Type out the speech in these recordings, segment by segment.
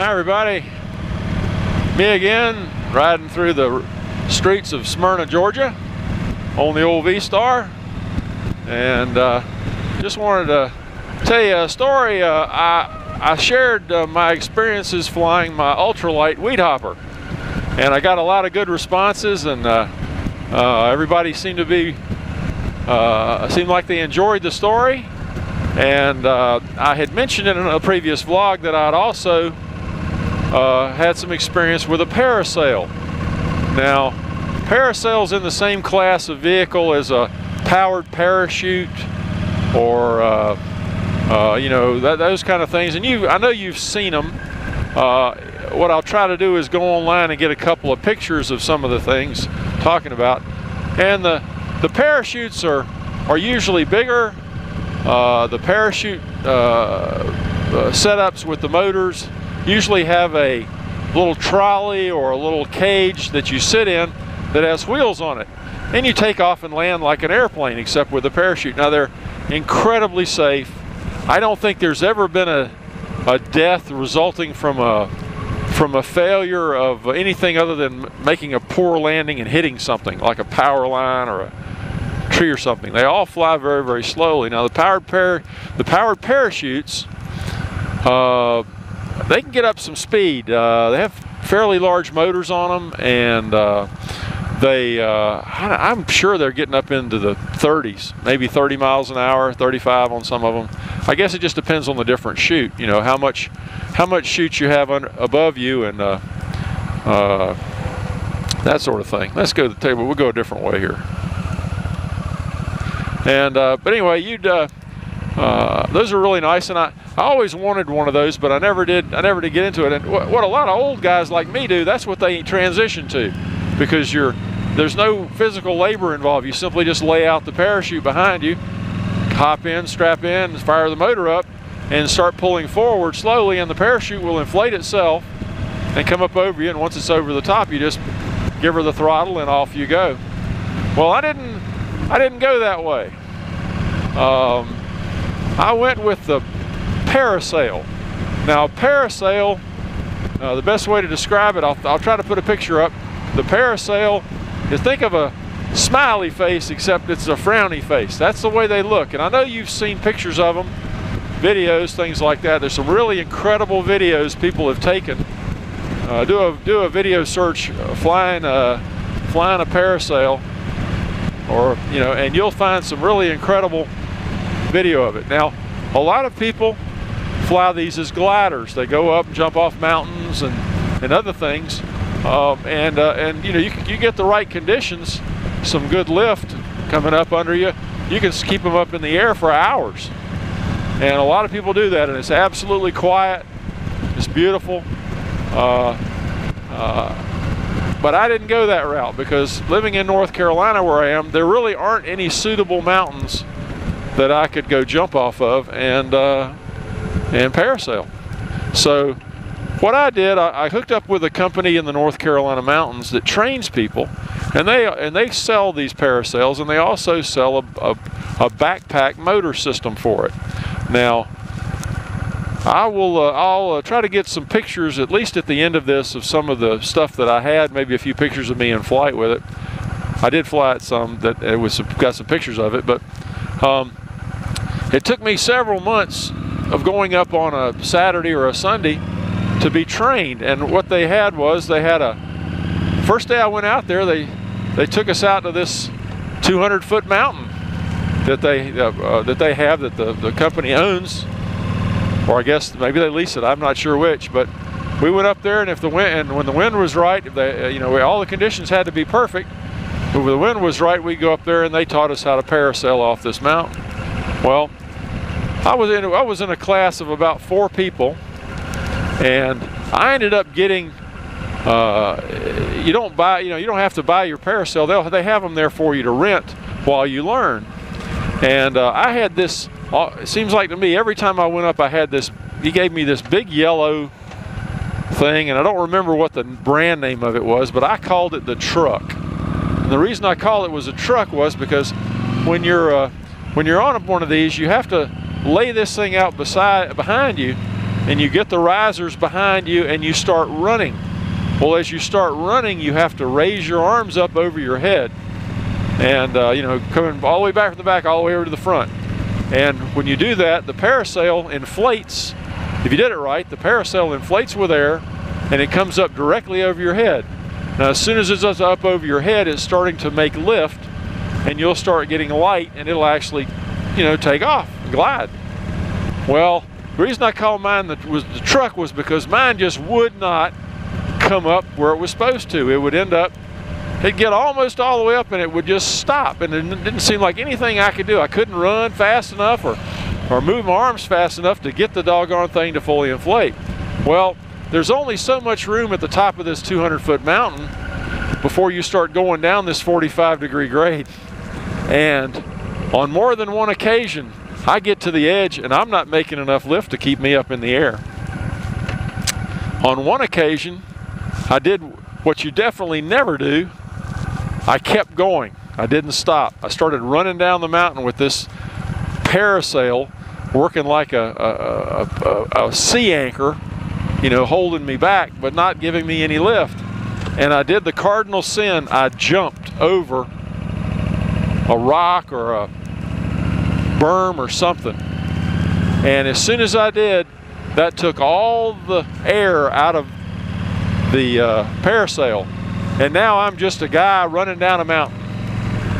Hi everybody, me again, riding through the streets of Smyrna, Georgia on the old V-Star, and just wanted to tell you a story. I shared my experiences flying my ultralight weed hopper, and I got a lot of good responses, and everybody seemed like they enjoyed the story. And I had mentioned in a previous vlog that I'd also had some experience with a parasail. Now, parasail's in the same class of vehicle as a powered parachute, or you know, those kind of things. And I know you've seen them. What I'll try to do is go online and get a couple of pictures of some of the things talking about. And the parachutes are usually bigger. The parachute setups with the motors usually have a little trolley or a little cage that you sit in that has wheels on it, and you take off and land like an airplane, except with a parachute. Now, they're incredibly safe. I don't think there's ever been a death resulting from a failure of anything other than making a poor landing and hitting something like a power line or a tree or something. They all fly very, very slowly. Now, the powered parachutes, they can get up some speed. They have fairly large motors on them, and I'm sure they're getting up into the 30s, maybe 30 miles an hour, 35 on some of them. I guess it just depends on the different chute, you know, how much chute you have above you, and that sort of thing. Let's go to the table. We'll go a different way here. And but anyway, those are really nice, and I always wanted one of those, but I never did get into it. And what a lot of old guys like me do, that's what they transition to, because there's no physical labor involved. You simply just lay out the parachute behind you, hop in, strap in, fire the motor up, and start pulling forward slowly, and the parachute will inflate itself and come up over you, and once it's over the top, you just give her the throttle and off you go. Well, I didn't go that way. I went with the parasail. Now, parasail, the best way to describe it, I'll try to put a picture up. The parasail is, think of a smiley face, except it's a frowny face. That's the way they look. And I know you've seen pictures of them, videos, things like that. There's some really incredible videos people have taken. Do a video search, flying a parasail, or you know, and you'll find some really incredible video of it. Now, a lot of people fly these as gliders. They go up and jump off mountains and other things, and you know, you get the right conditions, some good lift coming up under you, you can keep them up in the air for hours. And a lot of people do that, and it's absolutely quiet. It's beautiful. But I didn't go that route, because living in North Carolina where I am, there really aren't any suitable mountains that I could go jump off of and parasail. So what I did, I hooked up with a company in the North Carolina mountains that trains people, and they sell these parasails, and they also sell a backpack motor system for it. Now, I'll try to get some pictures, at least at the end of this, of some of the stuff that I had, maybe a few pictures of me in flight with it. I did fly it some, got some pictures of it, but it took me several months of going up on a Saturday or a Sunday to be trained. And what they had was, first day I went out there, they took us out to this 200-foot mountain that they have, that the company owns. Or I guess maybe they lease it, I'm not sure which, but we went up there, and when the wind was right, you know, all the conditions had to be perfect. But when the wind was right, we go up there, and they taught us how to parasail off this mountain. Well, I was in a class of about 4 people, and I ended up getting, you don't have to buy your parasail. They have them there for you to rent while you learn. And I had this. It seems like to me, every time I went up, I had this, he gave me this big yellow thing, and I don't remember what the brand name of it was, but I called it the truck. And the reason I called it was a truck was because when you're on one of these, you have to lay this thing out behind you and you get the risers behind you and you start running. Well, as you start running, you have to raise your arms up over your head, and you know, coming all the way back from the back all the way over to the front. And when you do that, the parasail inflates. If you did it right, the parasail inflates with air and it comes up directly over your head. Now as soon as it's up over your head, it's starting to make lift, and you'll start getting light, and it'll actually, you know, take off and glide. Well, the reason I called mine the truck was because mine just would not come up where it was supposed to. It would end up, it'd get almost all the way up and it would just stop, and it didn't seem like anything I could do. I couldn't run fast enough or move my arms fast enough to get the doggone thing to fully inflate. Well, there's only so much room at the top of this 200-foot mountain before you start going down this 45-degree grade. And on more than one occasion, I get to the edge and I'm not making enough lift to keep me up in the air. On one occasion, I did what you definitely never do. I kept going. I didn't stop. I started running down the mountain with this parasail working like a sea anchor, you know, holding me back but not giving me any lift. And I did the cardinal sin. I jumped over a rock or a berm or something. And as soon as I did, that took all the air out of the parasail. And now I'm just a guy running down a mountain.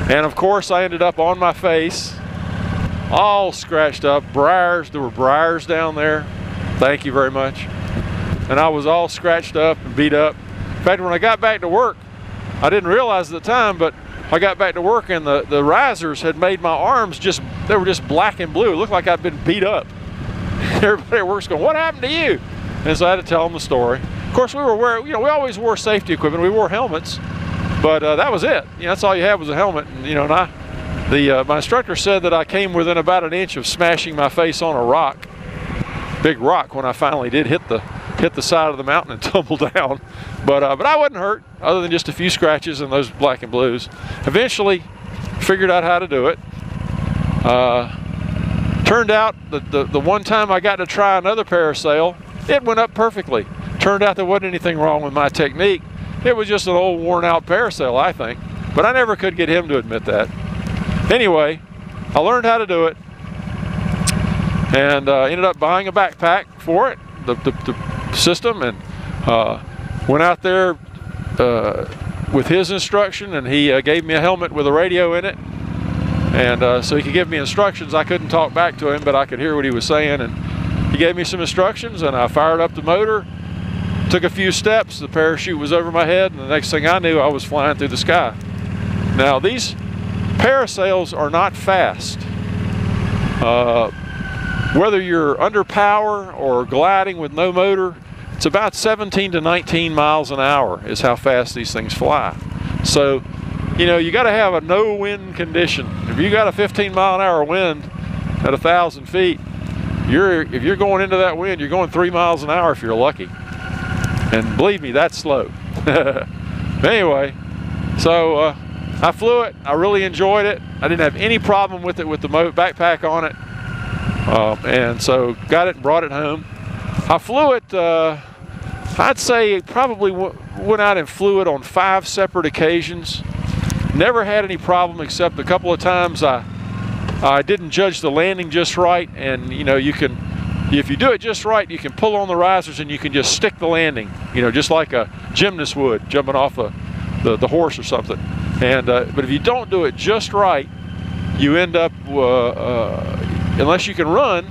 And of course I ended up on my face, all scratched up, briars. There were briars down there. Thank you very much. And I was all scratched up and beat up. In fact, when I got back to work, I didn't realize at the time, but I got back to work and the risers had made my arms they were just black and blue. It looked like I'd been beat up. Everybody at work's going, "What happened to you?" And so I had to tell them the story. Of course, we were wearing, you know, we always wore safety equipment. We wore helmets, but that was it. You know, that's all you had was a helmet. And, you know, and my instructor said that I came within about an inch of smashing my face on a rock, big rock, when I finally did hit the side of the mountain and tumble down. But I wasn't hurt, other than just a few scratches and those black and blues. Eventually, figured out how to do it. Turned out the one time I got to try another parasail, it went up perfectly. Turned out there wasn't anything wrong with my technique. It was just an old worn out parasail, I think. But I never could get him to admit that. Anyway, I learned how to do it and ended up buying a backpack for it, the system, and went out there with his instruction, and he gave me a helmet with a radio in it. And so he could give me instructions. I couldn't talk back to him, but I could hear what he was saying. And he gave me some instructions, and I fired up the motor, took a few steps, the parachute was over my head, and the next thing I knew, I was flying through the sky. Now, these parasails are not fast. Whether you're under power or gliding with no motor, it's about 17 to 19 miles an hour is how fast these things fly. So, you know, you got to have a no wind condition. If you got a 15-mile-an-hour wind at 1,000 feet, if you're going into that wind, you're going 3 miles an hour if you're lucky. And believe me, that's slow. Anyway, so I flew it. I really enjoyed it. I didn't have any problem with it with the backpack on it. And so got it and brought it home. I flew it, I'd say probably went out and flew it on 5 separate occasions. Never had any problem except a couple of times I didn't judge the landing just right. And you know, if you do it just right, you can pull on the risers and you can just stick the landing, you know, just like a gymnast would jumping off the horse or something. And but if you don't do it just right, you end up, unless you can run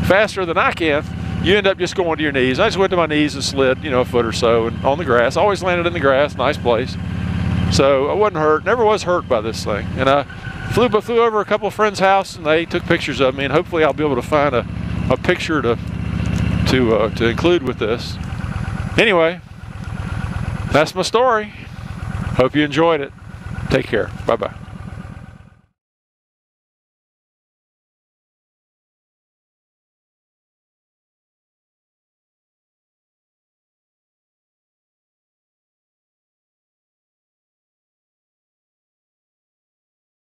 faster than I can, you end up just going to your knees. I just went to my knees and slid, you know, a foot or so, and on the grass. Always landed in the grass, nice place. So I wasn't hurt, never was hurt by this thing. And I flew over a couple of friends' house, and they took pictures of me, and hopefully I'll be able to find a picture to include with this. Anyway, that's my story. Hope you enjoyed it. Take care. Bye-bye.